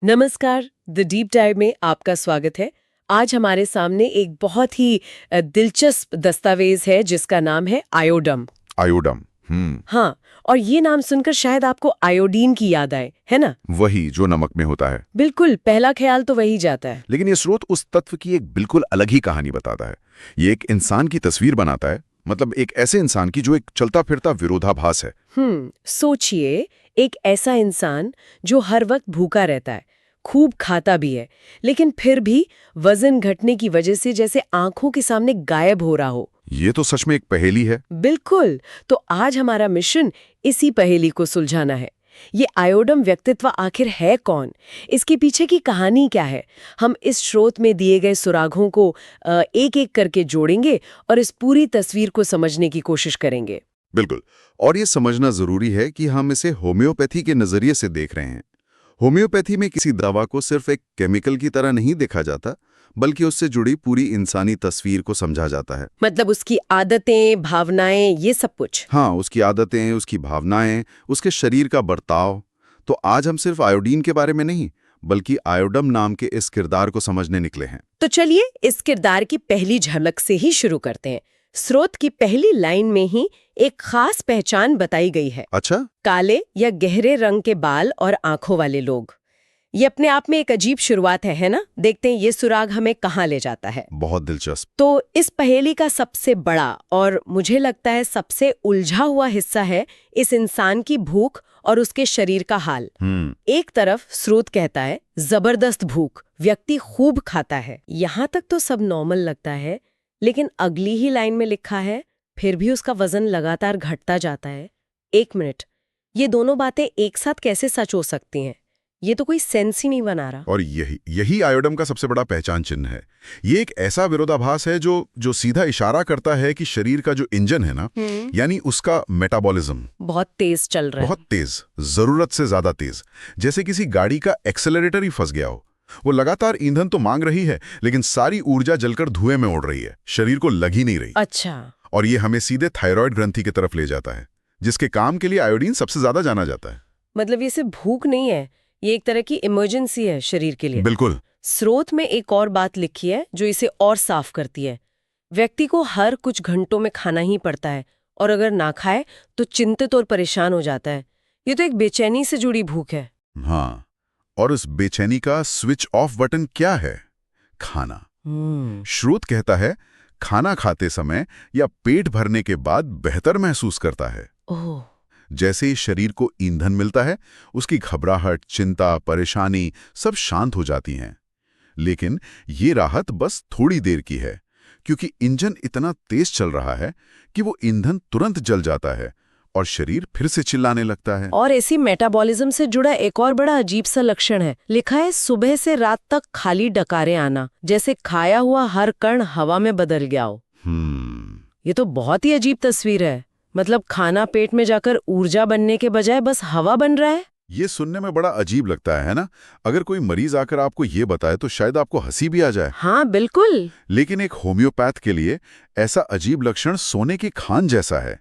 नमस्कार, the deep dive में आपका स्वागत है। आज हमारे सामने एक बहुत ही दिलचस्प दस्तावेज है जिसका नाम है आयोडम। आयोडम। हाँ, और ये नाम सुनकर शायद आपको आयोडीन की याद आए, है ना? वही जो नमक में होता है। बिल्कुल, पहला ख्याल तो वही जाता है। लेकिन ये स्रोत उस तत्व की एक बिल्कुल अलग ही कहानी बताता है। ये एक इंसान की तस्वीर बनाता है, मतलब एक ऐसे इंसान की जो एक चलता फिरता विरोधाभास है। सोचिए, एक ऐसा इंसान जो हर वक्त भूखा रहता है, खूब खाता भी है, लेकिन फिर भी वजन घटने की वजह से जैसे आंखों के सामने गायब हो रहा हो। ये तो सच में एक पहेली है। बिल्कुल। तो आज हमारा मिशन इसी पहेली को सुलझाना है। ये आयोडम व्यक्तित्व आखिर है कौन? इसके पीछे की कहानी क्या है? हम इस स्रोत में दिए गए सुरागों को एक-एक करके जोड़ेंगे और इस पूरी तस्वीर को समझने की कोशिश करेंगे। बिल्कुल। और ये समझना जरूरी है कि हम इसे होम्योपैथी के नजरिए से देख रहे हैं। होम्योपैथी में किसी दवा को सिर्फ एक केमिकल की तरह नहीं देखा जाता, बल्कि उससे जुड़ी पूरी इंसानी तस्वीर को समझा जाता है। मतलब उसकी आदतें, भावनाएं, ये सब कुछ। हाँ, उसकी आदतें, उसकी भावनाएं, उसके शरीर का बर्ताव। तो आज हम सिर्फ आयोडीन के बारे में नहीं, बल्कि आयोडम नाम के इस किरदार को समझने निकले हैं। तो चलिए इस किरदार की पहली झलक से ही शुरू करते हैं। स्रोत की पहली लाइन में ही एक खास पहचान बताई गई है। अच्छा। काले या गहरे रंग के बाल और आंखों वाले लोग। ये अपने आप में एक अजीब शुरुआत है ना? देखते हैं ये सुराग हमें कहाँ ले जाता है। बहुत दिलचस्प। तो इस पहेली का सबसे बड़ा और मुझे लगता है सबसे उलझा हुआ हिस्सा है इस इंसान की भूख और उसके शरीर का हाल। एक तरफ स्रोत कहता है जबरदस्त भूख, व्यक्ति खूब खाता है। यहाँ तक तो सब नॉर्मल लगता है, लेकिन अगली ही लाइन में लिखा है फिर भी उसका वजन लगातार घटता जाता है। एक मिनट, ये दोनों बातें एक साथ कैसे सच हो सकती हैं? ये तो कोई सेंस ही नहीं बना रहा। और यही आयोडम का सबसे बड़ा पहचान चिन्ह है। ये एक ऐसा विरोधाभास है जो सीधा इशारा करता है कि शरीर का जो इंजन है ना, यानी उसका मेटाबॉलिज्म बहुत तेज चल रहा है। बहुत तेज, जरूरत से ज्यादा तेज। जैसे किसी गाड़ी का एक्सेलरेटर ही फंस गया हो। वो लगातार ईंधन तो मांग रही है, लेकिन सारी ऊर्जा जलकर धुएं में उड़ रही है, शरीर को लग ही नहीं रही। अच्छा। और ये हमें सीधे थायराइड ग्रंथि की तरफ ले जाता है, जिसके काम के लिए आयोडीन सबसे ज्यादा जाना जाता है। मतलब ये सिर्फ भूख नहीं है, ये एक तरह की इमरजेंसी है शरीर के लिए। बिल्कुल। स्रोत में एक और बात लिखी है जो इसे और साफ करती है। व्यक्ति को हर कुछ घंटों में खाना ही पड़ता है, और अगर ना खाए तो चिंतित और परेशान हो जाता है। ये तो एक बेचैनी से जुड़ी भूख है। हाँ, और उस बेचैनी का स्विच ऑफ बटन क्या है? खाना। स्रोत कहता है खाना खाते समय या पेट भरने के बाद बेहतर महसूस करता है। ओह। जैसे ही शरीर को ईंधन मिलता है, उसकी घबराहट, चिंता, परेशानी सब शांत हो जाती हैं। लेकिन ये राहत बस थोड़ी देर की है, क्योंकि इंजन इतना तेज चल रहा है कि वो ईंधन तुरंत जल जाता है और शरीर फिर से चिल्लाने लगता है। और ऐसी मेटाबॉलिज्म से जुड़ा एक और बड़ा अजीब सा लक्षण है। लिखा है सुबह से रात तक खाली डकारे आना, जैसे खाया हुआ हर कण हवा में बदल गया हो। ये तो बहुत ही अजीब तस्वीर है। मतलब खाना पेट में जाकर ऊर्जा बनने के बजाय बस हवा बन रहा है। ये सुनने में बड़ा अजीब लगता है ना? अगर कोई मरीज आकर आपको ये बताए तो शायद आपको हंसी भी आ जाए। हाँ बिल्कुल। लेकिन एक होम्योपैथ के लिए ऐसा अजीब लक्षण सोने की खान जैसा है,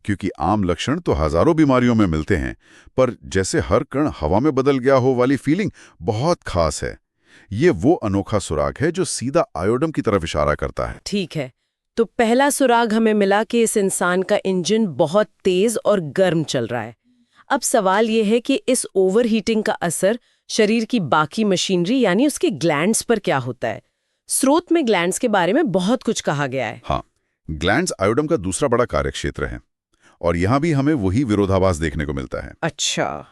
क्योंकि आम लक्षण तो हजारों बीमारियों में मिलते हैं, पर जैसे हर कण हवा में बदल गया हो वाली फीलिंग बहुत खास है। ये वो अनोखा सुराग है जो सीधा आयोडम की तरफ इशारा करता है। ठीक है, तो पहला सुराग हमें मिला कि इस इंसान का इंजन बहुत तेज और गर्म चल रहा है। अब सवाल यह है कि इस ओवरहीटिंग का असर शरीर की बाकी मशीनरी यानी उसके ग्लैंड्स पर क्या होता है? स्रोत में ग्लैंड्स के बारे में बहुत कुछ कहा गया है। हाँ, ग्लैंड्स आयोडम का दूसरा बड़ा कार्यक्षेत्र है, और यहां भी हमें वही विरोधाभास देखने को मिलता है। अच्छा।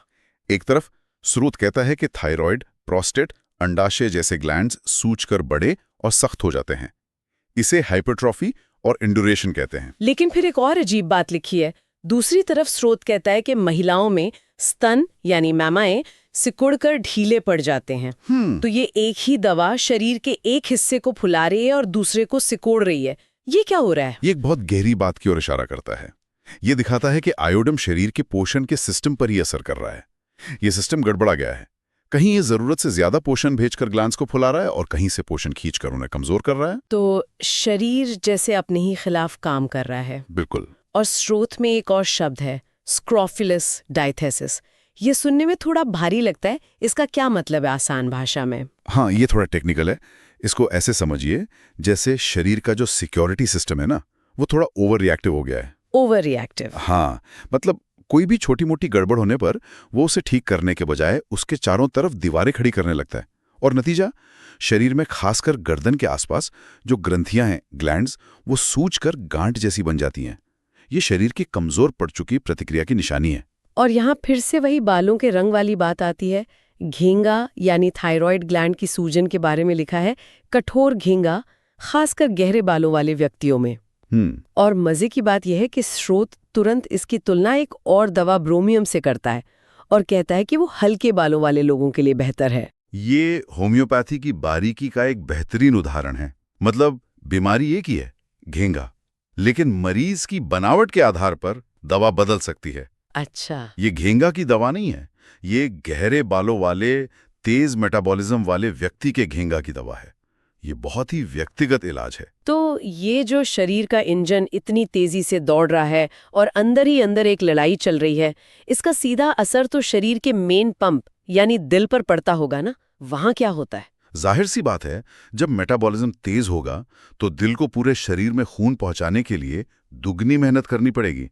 एक तरफ स्रोत कहता है कि थायराइड, प्रोस्टेट, अंडाशय जैसे ग्लैंड्स सूजकर बड़े और सख्त हो जाते हैं। इसे हाइपरट्रॉफी और इंडुरेशन कहते हैं। लेकिन फिर एक और अजीब बात लिखी है। दूसरी तरफ स्रोत कहता है कि महिलाओं में स्तन यानी मैमाएं सिकुड़कर ढीले पड़ जाते हैं। तो ये एक ही दवा शरीर के एक हिस्से को फुला रही है और दूसरे को सिकोड़ रही है। ये क्या हो रहा है? ये एक बहुत गहरी बात की ओर इशारा करता है। ये दिखाता है कि आयोडम शरीर के पोषण के सिस्टम पर ही असर कर रहा है। ये सिस्टम गड़बड़ा गया है। कहीं ये जरूरत से ज्यादा पोषण भेजकर ग्लैंड्स को फुला रहा है और कहीं से पोषण खींचकर उन्हें कमजोर कर रहा है। तो शरीर जैसे अपने ही खिलाफ काम कर रहा है। बिल्कुल। और स्रोत में एक और शब्द है, स्क्रोफिलस डायथेसिस। ये सुनने में थोड़ा भारी लगता है, इसका क्या मतलब है आसान भाषा में? हाँ, ये थोड़ा टेक्निकल है। इसको ऐसे समझिए, जैसे शरीर का जो सिक्योरिटी सिस्टम है ना, वो थोड़ा ओवर रिएक्टिव हो गया है। Over reactive? हाँ, मतलब कोई भी छोटी मोटी गड़बड़ होने पर वो उसे ठीक करने के बजाय उसके चारों तरफ दीवारें खड़ी करने लगता है। और नतीजा, शरीर में खासकर गर्दन के आसपास जो ग्रंथियां हैं, ग्लैंड्स, वो सूजकर गांठ जैसी बन जाती हैं। ये शरीर की कमजोर पड़ चुकी प्रतिक्रिया की निशानी है। और यहाँ फिर से वही बालों के रंग वाली बात आती है। घेंगा यानी थायराइड ग्लैंड की सूजन के बारे में लिखा है, कठोर घेंगा, खासकर गहरे बालों वाले व्यक्तियों में। और मजे की बात यह है कि स्रोत तुरंत इसकी तुलना एक और दवा ब्रोमियम से करता है और कहता है कि वो हल्के बालों वाले लोगों के लिए बेहतर है। ये होम्योपैथी की बारीकी का एक बेहतरीन उदाहरण है। मतलब बीमारी एक ही है, घेंगा, लेकिन मरीज की बनावट के आधार पर दवा बदल सकती है। अच्छा, ये घेंगा की दवा नहीं है, ये गहरे बालों वाले, तेज मेटाबॉलिज्म वाले व्यक्ति के घेंगा की दवा है। ये बहुत ही व्यक्तिगत इलाज है। तो ये जो शरीर का इंजन इतनी तेजी से दौड़ रहा है और अंदर ही अंदर एक लड़ाई चल रही है, इसका सीधा असर तो शरीर के मेन पंप यानी दिल पर पड़ता होगा ना? वहां क्या होता है? जाहिर सी बात है, जब मेटाबॉलिज्म तेज होगा तो दिल को पूरे शरीर में खून पहुंचाने के लिए दुगनी मेहनत करनी पड़ेगी।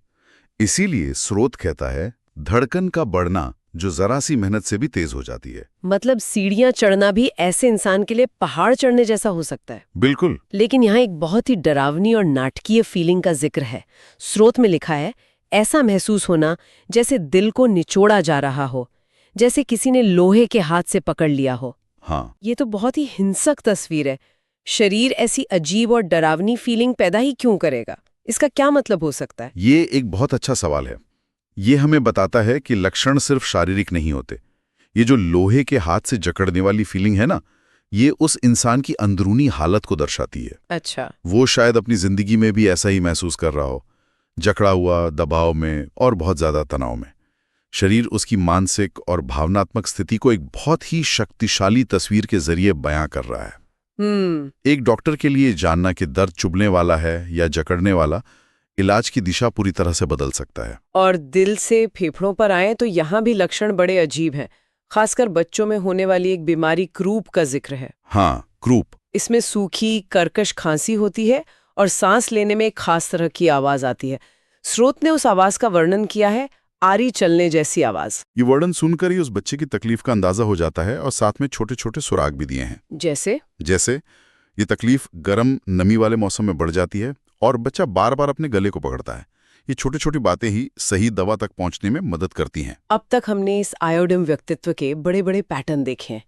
इसीलिए स्रोत कहता है, धड़कन का बढ़ना जो जरा सी मेहनत से भी तेज हो जाती है। मतलब सीढ़ियां चढ़ना भी ऐसे इंसान के लिए पहाड़ चढ़ने जैसा हो सकता है। बिल्कुल। लेकिन यहाँ एक बहुत ही डरावनी और नाटकीय फीलिंग का जिक्र है। स्रोत में लिखा है, ऐसा महसूस होना जैसे दिल को निचोड़ा जा रहा हो, जैसे किसी ने लोहे के हाथ से पकड़ लिया हो। हाँ, ये तो बहुत ही हिंसक तस्वीर है। शरीर ऐसी अजीब और डरावनी फीलिंग पैदा ही क्यों करेगा? इसका क्या मतलब हो सकता है? ये एक बहुत अच्छा सवाल है। ये हमें बताता है कि लक्षण सिर्फ शारीरिक नहीं होते। ये जो लोहे के हाथ से जकड़ने वाली फीलिंग है ना, ये उस इंसान की अंदरूनी हालत को दर्शाती है। अच्छा। वो शायद अपनी जिंदगी में भी ऐसा ही महसूस कर रहा हो, जकड़ा हुआ, दबाव में और बहुत ज्यादा तनाव में। शरीर उसकी मानसिक और भावनात्मक स्थिति को एक बहुत ही शक्तिशाली तस्वीर के जरिए बयां कर रहा है। एक डॉक्टर के लिए जानना कि दर्द चुभने वाला है या जकड़ने वाला, इलाज की दिशा पूरी तरह से बदल सकता है। और दिल से फेफड़ों पर आए तो यहाँ भी लक्षण बड़े अजीब हैं। खासकर बच्चों में होने वाली एक बीमारी क्रूप का जिक्र है। हाँ, क्रूप। इसमें सूखी कर्कश खांसी होती है और सांस लेने में एक खास तरह की आवाज आती है। स्रोत ने उस आवाज का वर्णन किया है, आरी चलने जैसी आवाज। ये वर्णन सुनकर ही उस बच्चे की तकलीफ का अंदाजा हो जाता है और साथ में छोटे छोटे सुराग भी दिए हैं। जैसे ये तकलीफ गर्म नमी वाले मौसम में बढ़ जाती है और बच्चा बार बार अपने गले को पकड़ता है। ये छोटी छोटी बातें ही सही दवा तक पहुंचने में मदद करती हैं। अब तक हमने इस आयोडिन व्यक्तित्व के बड़े बड़े पैटर्न देखे हैं,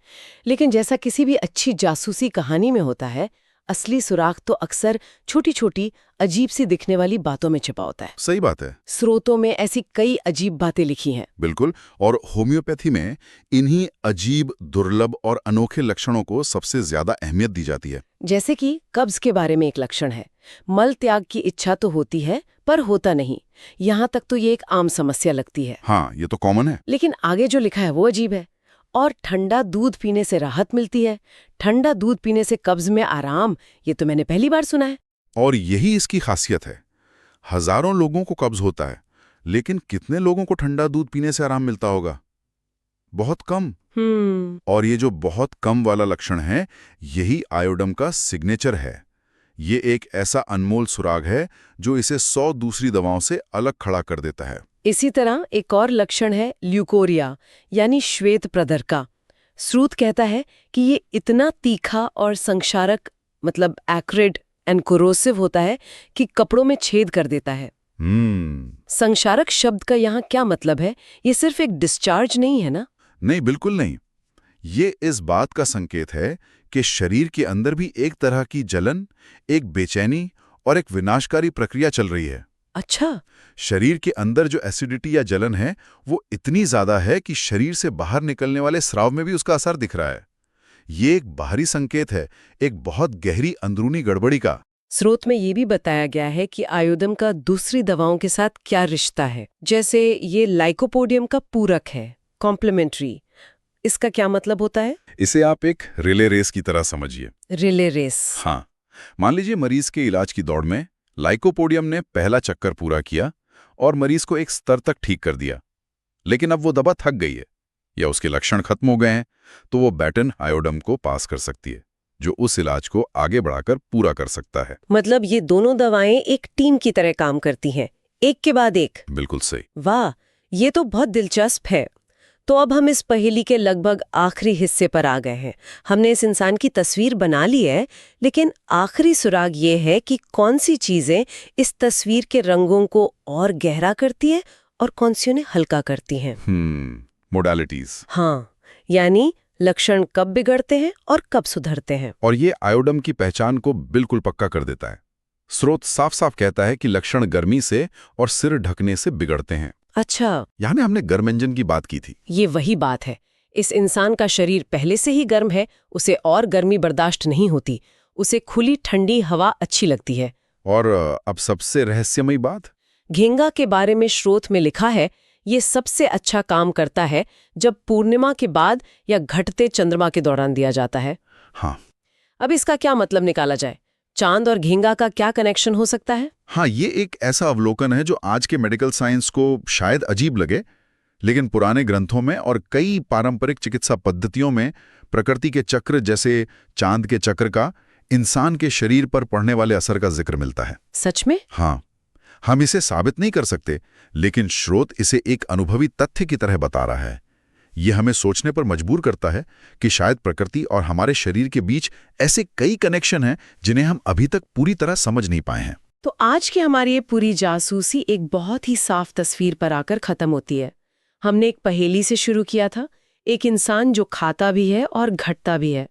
लेकिन जैसा किसी भी अच्छी जासूसी कहानी में होता है, असली सुराग तो अक्सर छोटी छोटी अजीब सी दिखने वाली बातों में छिपा होता है। सही बात है। स्रोतों में ऐसी कई अजीब बातें लिखी हैं। बिल्कुल। और होम्योपैथी में इन्हीं अजीब, दुर्लभ और अनोखे लक्षणों को सबसे ज्यादा अहमियत दी जाती है। जैसे कि कब्ज के बारे में एक लक्षण है, मल त्याग की इच्छा तो होती है पर होता नहीं। यहाँ तक तो ये एक आम समस्या लगती है। हाँ, ये तो कॉमन है। लेकिन आगे जो लिखा है वो अजीब है। और ठंडा दूध पीने से राहत मिलती है। ठंडा दूध पीने से कब्ज में आराम, ये तो मैंने पहली बार सुना है। और यही इसकी खासियत है। हजारों लोगों को कब्ज होता है, लेकिन कितने लोगों को ठंडा दूध पीने से आराम मिलता होगा? बहुत कम। और ये जो बहुत कम वाला लक्षण है, यही आयोडम का सिग्नेचर है। ये एक ऐसा अनमोल सुराग है जो इसे 100 दूसरी दवाओं से अलग खड़ा कर देता है। इसी तरह एक और लक्षण है ल्यूकोरिया यानी श्वेत प्रदर का। स्रोत कहता है कि ये इतना तीखा और संक्षारक, मतलब एक्रिड एंड कोरोसिव होता है कि कपड़ों में छेद कर देता है। संक्षारक शब्द का यहाँ क्या मतलब है? ये सिर्फ एक डिस्चार्ज नहीं है ना? नहीं, बिल्कुल नहीं। ये इस बात का संकेत है कि शरीर के अंदर भी एक तरह की जलन, एक बेचैनी और एक विनाशकारी प्रक्रिया चल रही है। अच्छा। शरीर के अंदर जो एसिडिटी या जलन है, वो इतनी ज्यादा है कि शरीर से बाहर निकलने वाले स्राव में भी उसका असर दिख रहा है। ये एक बाहरी संकेत है, एक बहुत गहरी अंदरूनी गड़बड़ी का। स्रोत में ये भी बताया गया है कि आयोडम का दूसरी दवाओं के साथ क्या रिश्ता है। जैसे ये लाइकोपोडियम का पूरक है, कॉम्प्लीमेंट्री। इसका क्या मतलब होता है? इसे आप एक रिले रेस की तरह समझिए। Relay race? हाँ, मान लीजिए मरीज के इलाज की दौड़ में लाइकोपोडियम ने पहला चक्कर पूरा किया और मरीज को एक स्तर तक ठीक कर दिया। लेकिन अब वो दवा थक गई है या उसके लक्षण खत्म हो गए हैं, तो वो बेटन आयोडम को पास कर सकती है, जो उस इलाज को आगे बढ़ाकर पूरा कर सकता है। मतलब ये दोनों दवाएं एक टीम की तरह काम करती हैं, एक के बाद एक। बिल्कुल सही। वाह, ये तो बहुत दिलचस्प है। तो अब हम इस पहेली के लगभग आखिरी हिस्से पर आ गए हैं। हमने इस इंसान की तस्वीर बना ली है, लेकिन आखिरी सुराग ये है कि कौन सी चीजें इस तस्वीर के रंगों को और गहरा करती है और कौन सी उन्हें हल्का करती हैं। मोडालिटीज। हाँ, यानी लक्षण कब बिगड़ते हैं और कब सुधरते हैं। और ये आयोडम की पहचान को बिल्कुल पक्का कर देता है। स्रोत साफ साफ कहता है कि लक्षण गर्मी से और सिर ढकने से बिगड़ते हैं। अच्छा, यानी हमने गर्म इंजन की बात की थी। ये वही बात है। इस इंसान का शरीर पहले से ही गर्म है, उसे और गर्मी बर्दाश्त नहीं होती, उसे खुली ठंडी हवा अच्छी लगती है। और अब सबसे रहस्यमयी बात, घेंगा के बारे में स्रोत में लिखा है, ये सबसे अच्छा काम करता है जब पूर्णिमा के बाद या घटते चंद्रमा के दौरान दिया जाता है। हाँ। अब इसका क्या मतलब निकाला जाए? चांद और घेंगा का क्या कनेक्शन हो सकता है? हाँ, ये एक ऐसा अवलोकन है जो आज के मेडिकल साइंस को शायद अजीब लगे, लेकिन पुराने ग्रंथों में और कई पारंपरिक चिकित्सा पद्धतियों में प्रकृति के चक्र जैसे चांद के चक्र का इंसान के शरीर पर पड़ने वाले असर का जिक्र मिलता है। सच में? हाँ, हम इसे साबित नहीं कर सकते, लेकिन स्रोत इसे एक अनुभवी तथ्य की तरह बता रहा है। यह हमें सोचने पर मजबूर करता है कि शायद प्रकृति और हमारे शरीर के बीच ऐसे कई कनेक्शन हैं जिन्हें हम अभी तक पूरी तरह समझ नहीं पाए हैं। तो आज की हमारी ये पूरी जासूसी एक बहुत ही साफ तस्वीर पर आकर खत्म होती है। हमने एक पहेली से शुरू किया था, एक इंसान जो खाता भी है और घटता भी है।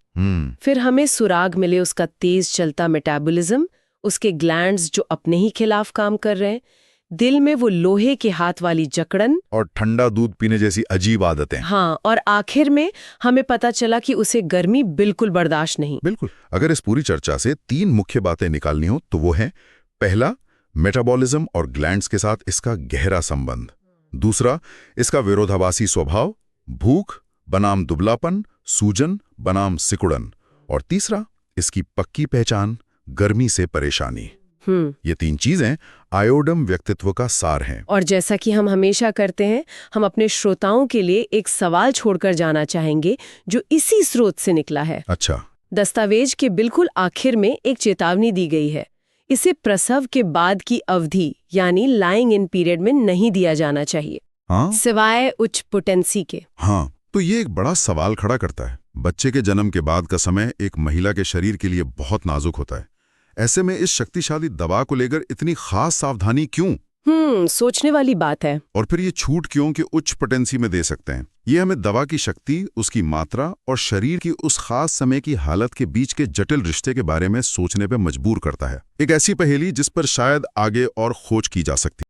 फिर हमें सुराग मिले उसका तेज चलता मेटाबॉलिज्म, उसके ग्लैंड्स जो अपने ही खिलाफ काम कर रहे हैं, दिल में वो लोहे के हाथ वाली जकड़न और ठंडा दूध पीने जैसी अजीब आदतें। हाँ, और आखिर में हमें पता चला कि उसे गर्मी बिल्कुल बर्दाश्त नहीं। बिल्कुल। अगर इस पूरी चर्चा से 3 मुख्य बातें निकालनी हो तो वो है, पहला, मेटाबॉलिज्म और ग्लैंड्स के साथ इसका गहरा संबंध। दूसरा, इसका विरोधाभासी स्वभाव, भूख बनाम दुबलापन, सूजन बनाम सिकुड़न। और तीसरा, इसकी पक्की पहचान, गर्मी से परेशानी। ये 3 चीजें आयोडम व्यक्तित्व का सार हैं। और जैसा कि हम हमेशा करते हैं, हम अपने श्रोताओं के लिए एक सवाल छोड़कर जाना चाहेंगे जो इसी स्रोत से निकला है। अच्छा। दस्तावेज के बिल्कुल आखिर में एक चेतावनी दी गई है, इसे प्रसव के बाद की अवधि यानी लाइंग इन पीरियड में नहीं दिया जाना चाहिए। हाँ? सिवाय उच्च पोटेंसी के। हाँ, तो ये एक बड़ा सवाल खड़ा करता है। बच्चे के जन्म के बाद का समय एक महिला के शरीर के लिए बहुत नाजुक होता है। ऐसे में इस शक्तिशाली दवा को लेकर इतनी खास सावधानी क्यों? सोचने वाली बात है। और फिर ये छूट क्यों कि उच्च पोटेंसी में दे सकते हैं? ये हमें दवा की शक्ति, उसकी मात्रा और शरीर की उस खास समय की हालत के बीच के जटिल रिश्ते के बारे में सोचने पर मजबूर करता है। एक ऐसी पहेली जिस पर शायद आगे और खोज की जा सकती है।